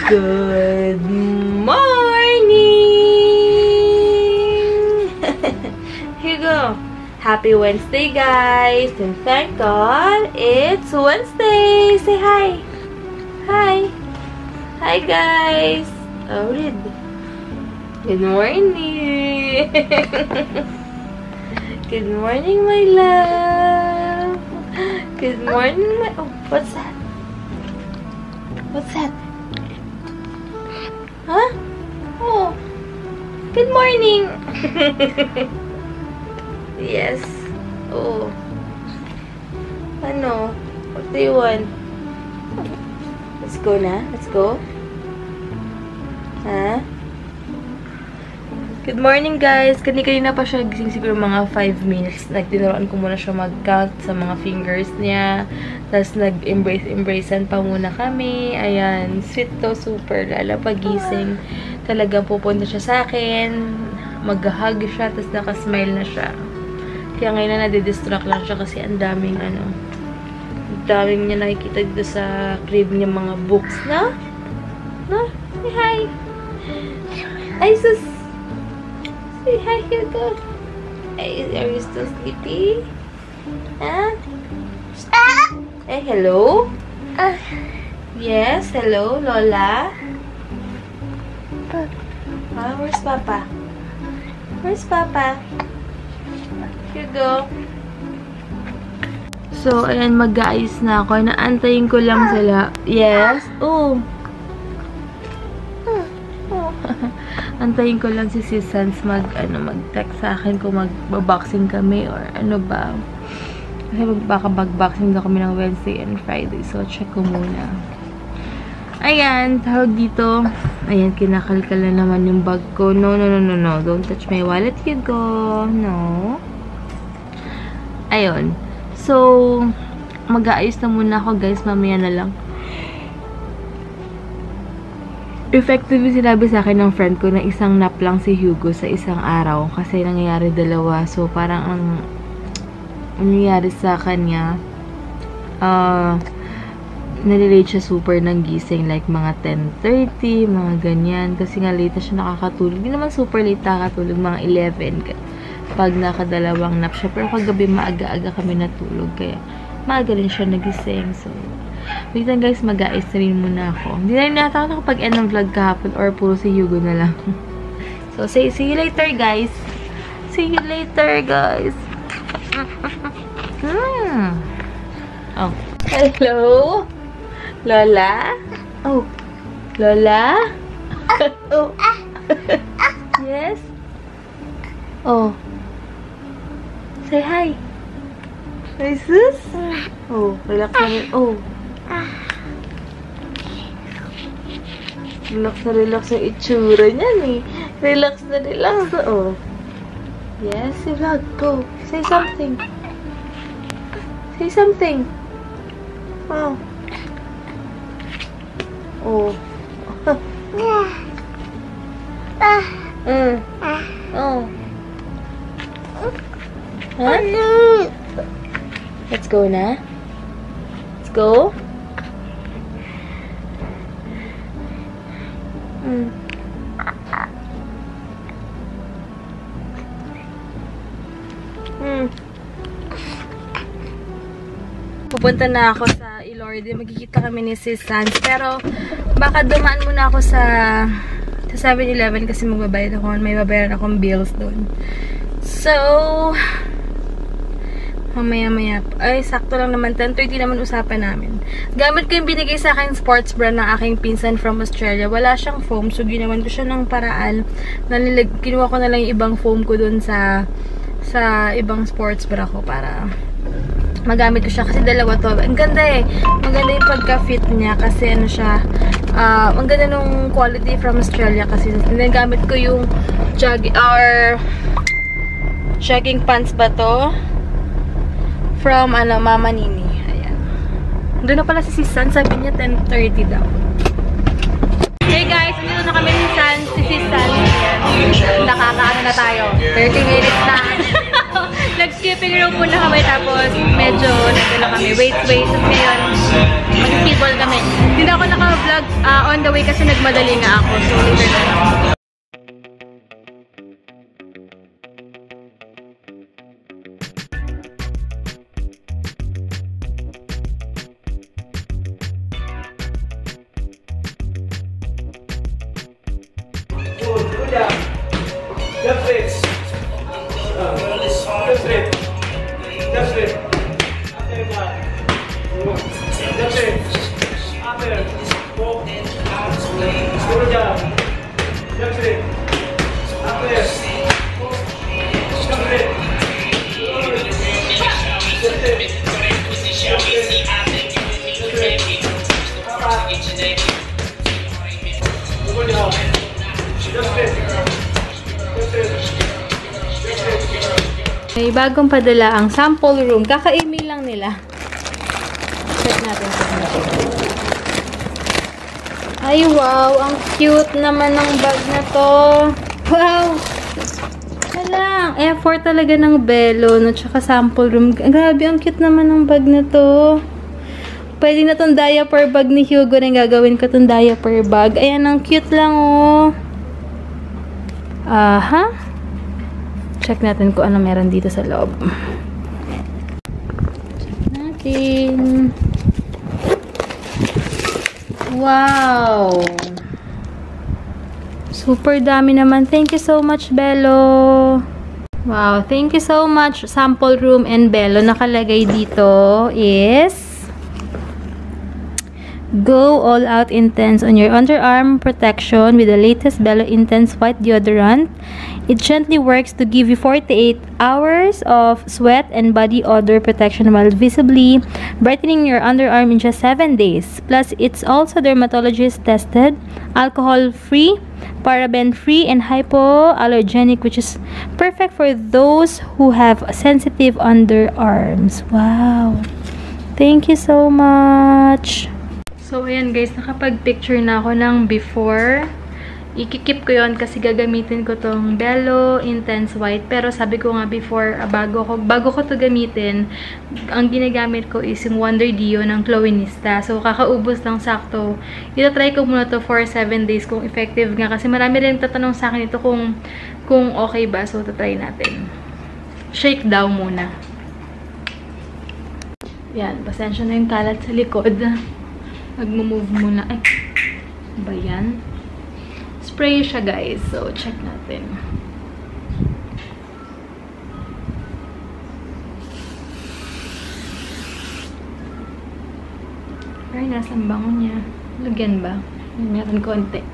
Good morning! Here you go. Happy Wednesday, guys. And thank God it's Wednesday. Say hi. Hi. Hi, guys. Oh, read. Good morning. Good morning, my love. Good morning, my... Oh, what's that? What's that? Huh? Oh. Good morning. Yes. Oh. Ano? What do you want? Let's go na. Let's go. Huh? Good morning, guys. Kanina pa siya gising, siguro mga 5 minutes. Nagtinuruan ko muna siya mag-count sa mga fingers niya. Tapos nag-embrace-embracean pa muna kami. Ayan. Sweet to, super. Lala pagising. Talagang pupunta siya sa akin. Mag-hug siya. Tapos nakasmile na siya. Kaya ngayon na nadidistract lang siya kasi ang daming ang daming niya nakikita dito sa crib niya mga books na. No? Say hi. Ay, sus. Say hi, Hugo. Are you still sleepy? Huh? Eh, hello? Yes, hello, Lola? Where's Papa? Where's Papa? Hugo. So, ayan, mag-aayos na ako. Naantayin ko lang sila. Yes? Oh. Antayin ko lang si Sans mag-text sa akin kung mag-boxing kami or ano ba. Kasi baka mag-boxing na kami ng Wednesday and Friday. So, check ko muna. Ayan, tawag dito. Ayan, kinakalkal na naman yung bag ko. No. Don't touch my wallet, Hugo. No. Ayun. So, mag-aayos na muna ako, guys. Mamaya na lang. Effectively, sinabi sa akin ng friend ko na isang nap lang si Hugo sa isang araw. Kasi nangyayari dalawa. So, parang ang nangyayari sa kanya, nalilate siya super ng gising. Like, mga 10:30, mga ganyan. Kasi nga, late na siya nakakatulog. Hindi naman super late nakakatulog. Mga 11. Pag nakadalawang nap siya. Pero kagabi, maaga-aga kami natulog. Kaya, maaga rin siya nagising. So, wait lang, guys, mag-aayos na rin muna ako. Hindi na rin nata ako nakapag-end ng vlog kahapon or puro si Hugo na lang. So, see you later, guys. See you later, guys. Oh. Hello? Lola? Oh. Lola? Oh. Yes? Oh. Say hi. Hi, sis? Oh, relax na rin. Oh. Relax yung itsura niyan eh. Relax. Oh. Yes, si vlog. Go. Say something. Say something. Oh. Oh. Oh. Huh? Let's go na. Let's go. Pupunta na ako sa Ilorde. Magkikita kami ni Sis Sans. Pero, baka dumaan muna ako sa 7-Eleven kasi magbabayad ako. May babayaran akong bills doon. So, mamaya-maya. Ay, sakto lang naman. 10:30 naman usapan namin. Gamit ko yung binigay sa akin sports brand ng aking pinsan from Australia. Wala siyang foam. So, ginawan ko siya ng paraan. Kinuha ko na lang yung ibang foam ko dun sa ibang sports bra ko para magamit ko siya. Kasi dalawa to. Ang ganda eh. Maganda yung pagka-fit niya. Kasi ano siya. Ang ganda nung quality from Australia. Kasi nagamit ko yung jogging pants ba to? From, Mama Nini. Ayan. Doon na pala si San. Sabi niya 10:30 daw. Hey guys, dito na kami ni Si San. Nakakaano na tayo. 30 minutes na. Nag-skipping rope muna kami, tapos medyo nagdala kami. Wait. Tapos ngayon, mag-skiball kami. Hindi na ako naka-vlog on the way kasi nagmadali nga ako. So, later na lang. May bagong padala ang sample room. Kaka-email lang nila. Check natin. Ay, wow! Ang cute naman ng bag na to. Wow! Walang effort talaga ng Belo, no? Tsaka sample room. Grabe, ang cute naman ng bag na to. Pwede na tong diaper bag ni Hugo na gagawin ko tong diaper bag. Ayan, ang cute lang, oh. Aha. Check natin kung ano meron dito sa loob. Check natin. Wow! Super dami naman. Thank you so much, Belo. Wow, thank you so much, Sample Room and Belo. Nakalagay dito is Go All Out Intense on your underarm protection with the latest Belo Intense White Deodorant. It gently works to give you 48 hours of sweat and body odor protection while visibly brightening your underarm in just 7 days. Plus, it's also dermatologist tested, alcohol-free, paraben-free, and hypoallergenic, which is perfect for those who have sensitive underarms. Wow! Thank you so much! So, ayan guys, nakapag-picture na ako ng before. Ikikip ko yon kasi gagamitin ko tong Belo Intense White. Pero sabi ko nga before, bago ko to gamitin, ang ginagamit ko is yung Wonder Dio ng Chloenista. So, kakaubos lang sakto. Ito-try ko muna to for 7 days kung effective nga. Kasi marami rin tatanong sa akin ito kung okay ba. So, try natin. Shake daw muna. Yan. Pasensya na yung kalat sa likod. Mag-move muna. Ay, ba yan? Spray siya, guys. So, check natin. Ay, nasa bango niya. Lagyan ba? Meron konti.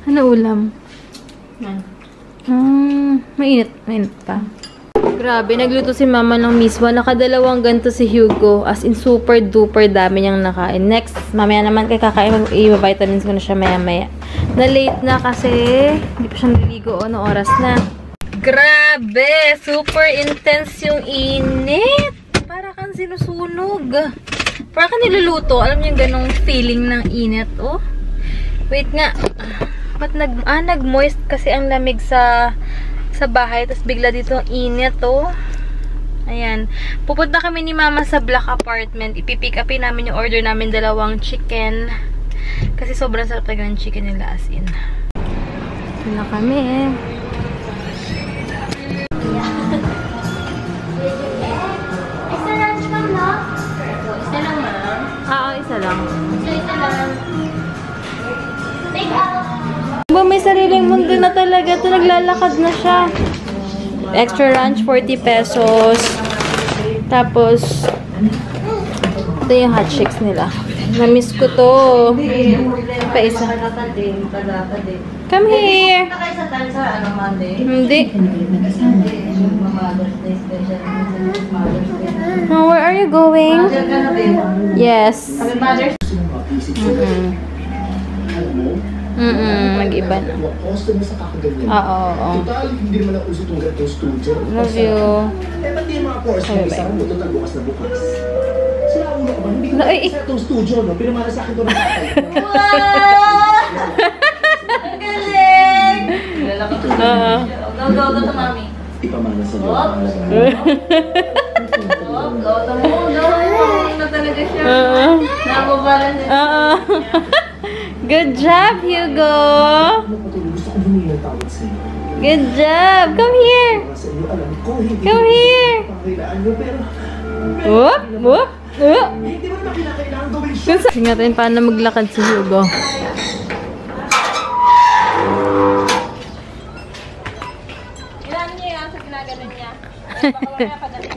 Ano ulam? Yan. Mainit. Mainit pa. Grabe, nagluto si mama ng miswa. Nakadalawang ganito si Hugo. As in, super duper dami niyang nakain. Next, mamaya naman kay kakain. I-vitamins ko na siya maya-maya. Na-late na kasi hindi pa siya naliligo. Ano oras na? Grabe! Super intense yung init. Para kang sinusunog. Para kang niluluto. Alam niyo yung ganong feeling ng init, oh? Wait nga. Ba't nag-moist kasi ang lamig sa bahay. Tapos bigla dito ang init, oh. Ayan. Pupunta kami ni mama sa Black Apartment. Ipipick upin namin yung order namin, 2 chicken. Kasi sobrang sarap talaga ng chicken nila, as in. Ito na kami, eh. Isa lunch ma'am, no? Isa lang, ma'am. Oo, isa lang. Isa lang. Take out. May sariling mundo na talaga. Ito, naglalakad na siya. Extra lunch, 40 pesos. Tapos, ito yung hot shakes nila. Na-miss ko to. Pa isa. Come here. Hindi. Oh, where are you going? Yes. Nag-iba na. Customer sa kakaganyan. Oo. Total, hindi naman ang uso itong ganitong studio. Love you. Eh, ba't di yung mga course na isang mo total bukas na bukas? Sila ulo ka ba? Hindi ko isa itong studio, no? Pinamana sa akin ito ng tatay. Wow! Ang galing! Go to mami. Ipamana sa iyo. Go to mo. Na talaga siya. Nababala siya. Good job, Hugo! Gusto ko humingi ng tawad sa iyo. Good job! Come here! Sa iyo, alam ko, hindi Come here! pangkailangan mo, pero Whoop! Whoop! Whoop! hindi mo naman kinakailangan gawin siya. Tingnan natin paano maglakad si Hugo. Ilan niya yan sa ginaganon niya?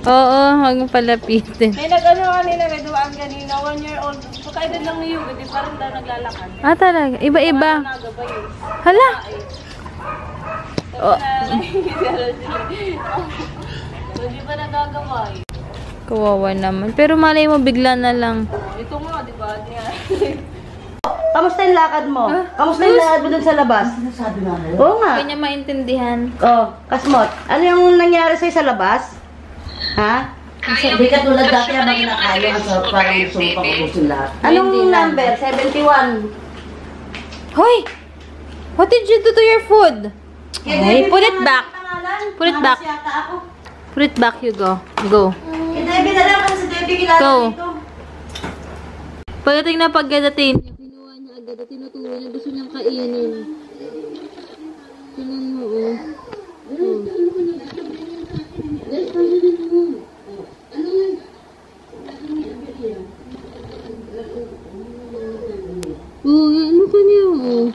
Oo, huwag mo palapitin. May nag-ano kanina, may duwaan kanina, 1 year old. Pagkaedad lang ni Hugo, di parang daw naglalakad. Ah, talaga? Iba-iba. Nagabay eh. Hala! Oh, Hindi pa nagagawa eh. kawawa naman. Pero malay mo, bigla na lang. Ito nga, di ba? Kamusta yung lakad mo? Kamusta yung lakad mo dun sa labas? Oo nga. Kanya maintindihan. Oh, Kasmot, ano yung nangyari sa'yo sa labas? Ha? Hindi ka tulad dati habang kinakaya sa parang gusto mo pakapusin lahat. Anong number? 71. Hoy! What did you do to your food? Ay, put it back. Put it back. Put it back, Hugo. Go. Kay Debbie na lang kasi si Debbie kilala Go. dito. Pagdating na pagdating, kinuha niya agad at tinuturo niya. Gusto niyang kainin. Tingnan mo, oh. Ano ka niya, oh.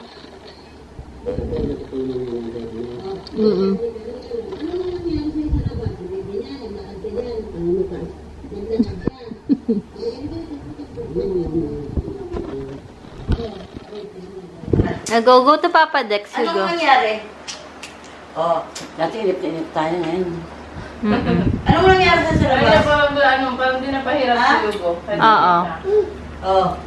Go to Papa Dex, Hugo. Anong nangyari? Oh, dati inip-inip tayo ngayon. Anong nangyari sa labas? Parang di napahirap si Hugo. Oo. Oh.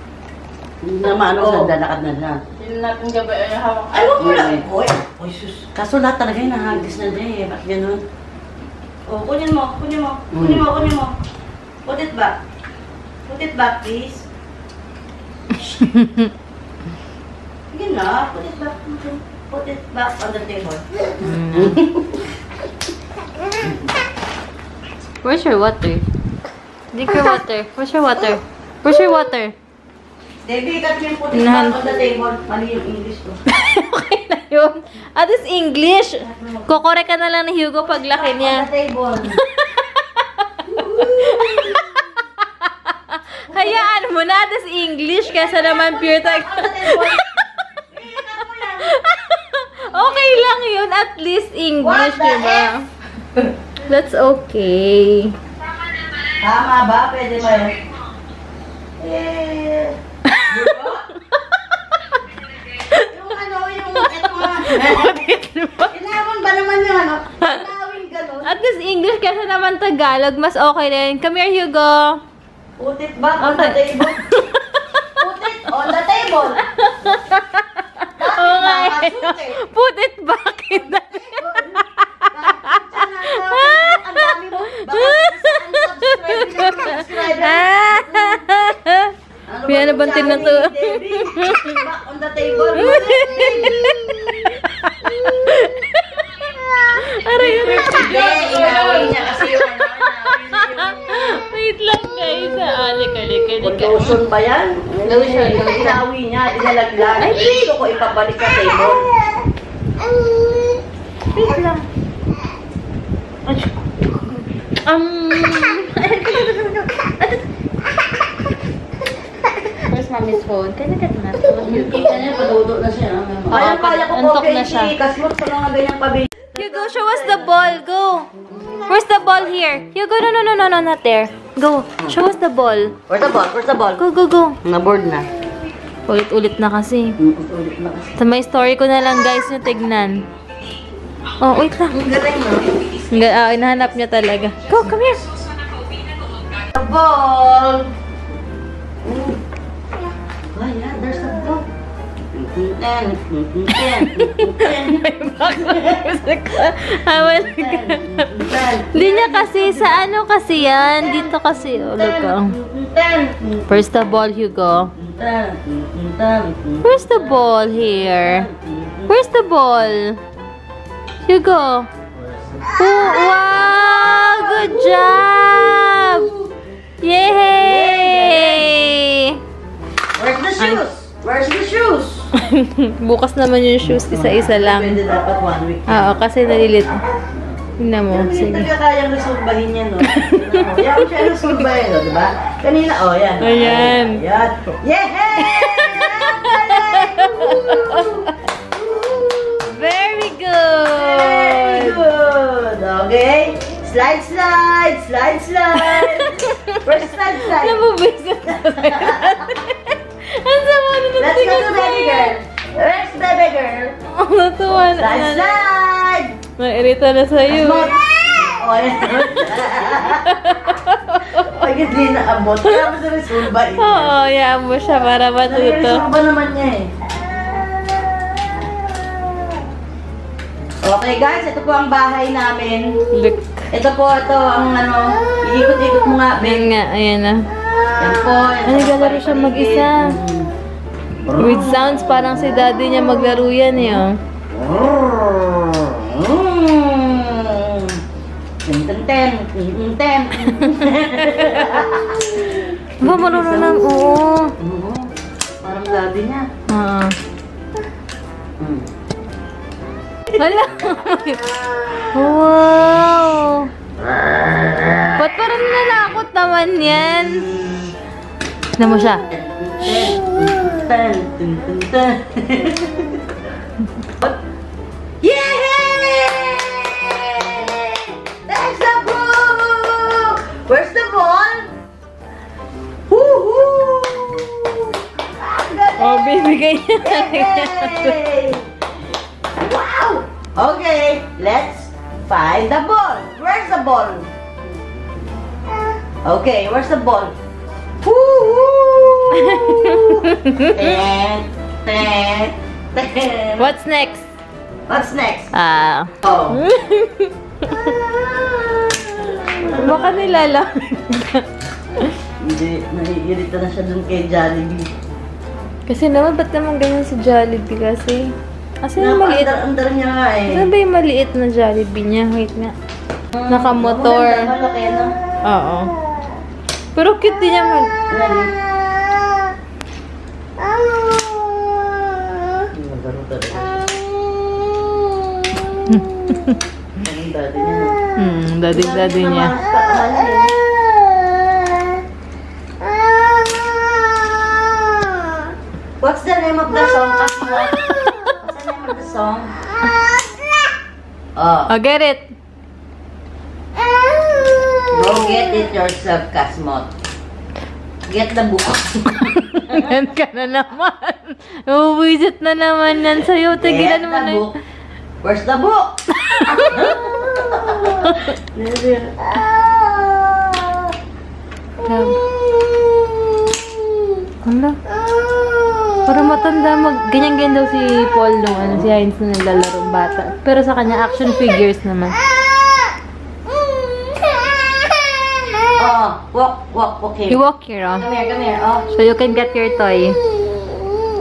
Naman sa dalakad na lang. Yun natin gabay ay hawak. Ay, wag mo lang. Hoy. Oy, sus. Kaso lahat talaga yung nahagis na dyan eh. Ba't ganun? Oh, kunin mo. Kunin mo. Put it back. Put it back, please. Sige na. Put it back. Put it back on the table. Where's your water? Drink your water. Where's your water? Where's your water? Debbie, cut mo yung put it back on the table. Mali yung English ko. Okay na yun. This English. Kokore ka na lang ni Hugo paglaki niya. On the table. Hayaan mo na. This English kesa naman pure tag. On the table. Cut mo yan. Okay lang yun. At least English, What the diba? That's okay. Tama ba? Pwede ba yun? Eh. Diba? Yung ano, yung eto nga. Inamon ba naman yung ano? Inawing ganun. At least English kesa naman Tagalog. Mas okay na yun. Come here, Hugo. Put it back on the table. Put it on the table. Oo nga eh. Put it back in the Ang dami mo. Baka unsubscribe na. May ano bang tinato? Back on the table. Aray, aray. Hindi, inawin niya kasi yung ano. Wait lang guys. Alik. Lotion ba yan? Lotion. Inawi niya, dinalaglag. Ay, gusto ko ipabalik sa table. Wait lang. Where's mommy's phone? Can I get na? Kita niya, padudo na siya. Kaya ko Antok okay na siya. si Kasmot sa mga ganyang pabili. Hugo, show us the ball. Go. Where's the ball here? Hugo, no, not there. Go. Show us the ball. Where's the ball? Where's the ball? Go. Na-board na. Ulit-ulit na kasi. Ulit na kasi. Sa may story ko na lang guys yung tignan. Oh, wait lang. Ang galing mo. Hinahanap niya talaga. Go, come here. The ball! Oh yeah, there's the ball. Hindi niya kasi, sa ano kasi yan? Dito kasi, look oh. Where's the ball, Hugo? Where's the ball here? Where's the ball? Hugo. Oh, wow! Good job! Yay! Where's the shoes? Where's the shoes? Bukas naman yung shoes, isa-isa lang. Pwede dapat 1 week. Oo, kasi nalilit. Tingnan mo, Hindi sige. ka kayang resolbahin yan, no? Yan siya resolbahin, no? Diba? Kanina, yan. Ayan. Yan. Yehey! Very Very good! good! Okay? Slide, slide! Slide, slide! Where's slide, slide? Nabubisit na Ang sama na ng Let's go to baby girl! Where's baby girl? Oh, natuwa na. Slide, slide! Nairita na sa'yo. Yan. Ay, hindi naabot. Kaya mo sa resolbahin. Oo, yaan mo siya para matuto. Nare-resolve ba naman niya eh? Okay guys, ito po ang bahay namin. Look. Ito po, ito ang ano, iikot-ikot mo nga, Ayan Ben. nga, ayan na. Yan po. Ano, naglalaro siya mag-isa. With sounds, parang si daddy niya maglaro yan eh. Oh. Ten. Ba, marunong lang. Oo. Parang daddy niya. Oo. Hala. Wow. Ba't parang nalakot naman yan? Tignan mo siya. Ten. Yay! There's the book! Where's the ball? Woohoo! Oh, bibigay niya. Yay! Wow! Okay, let's find the ball. Where's the ball? Okay, where's the ball? Woohoo! Ten. What's next? What's next? Oh. Oh. Baka nilalamig. Hindi, naiirita na siya dun kay Jollibee. Kasi naman, ba't naman ganyan si Jollibee kasi? Kasi yung maliit. Napaka-andar niya nga eh. Saan ba yung maliit na Jollibee niya? Wait nga. Nakamotor. Maganda, malaki na. Oo. Pero cute din niya man. Nari. Nagaro talaga. Ang daddy niya. Daddy niya. What's the name of the song? What's the name of the song? Oh, Oh, get it. go get it yourself, Kasmot. Get the book. Yan ka na naman. Uwisit na naman yan sa'yo. Tigilan Get mo the na. book. Where's the book? Hala. Para matanda, ganyan-ganyan daw si Paul nung si Heinz na naglalarong bata. Pero sa kanya, action figures naman. Oh, walk here. You walk here, oh. Come here, oh. So you can get your toy.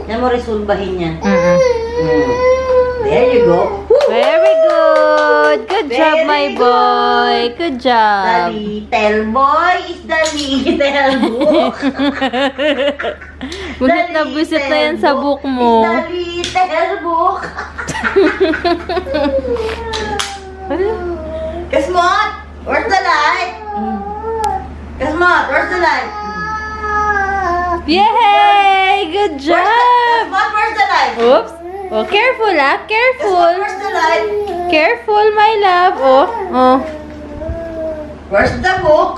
Yan mo resolbahin niya. Mm-mm. There you go. Very good! Good job, Very my good. boy! Good The job! little boy is the little book. Busit na busit na yan sa book mo. The little book. Kasmot, where's the light? Kasmot, where's the light? Yay! Good job! Kasmot, where's the light? Oops! Oh, careful ah! Kasmot, Careful! where's the light? Careful, my love! Oh, oh. Where's the book?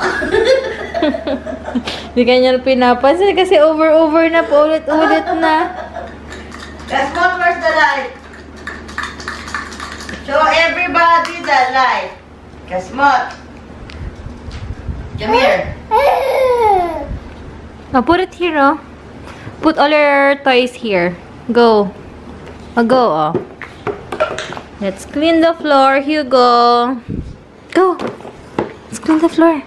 Hindi ka niya pinapansin kasi over na po ulit-ulit na. Kasmot, where's the light? Show everybody the light. Kasmot. Come here. Oh, put it here, oh. Put all your toys here. Go. Go, oh. Let's clean the floor, Hugo. Go. Let's clean the floor.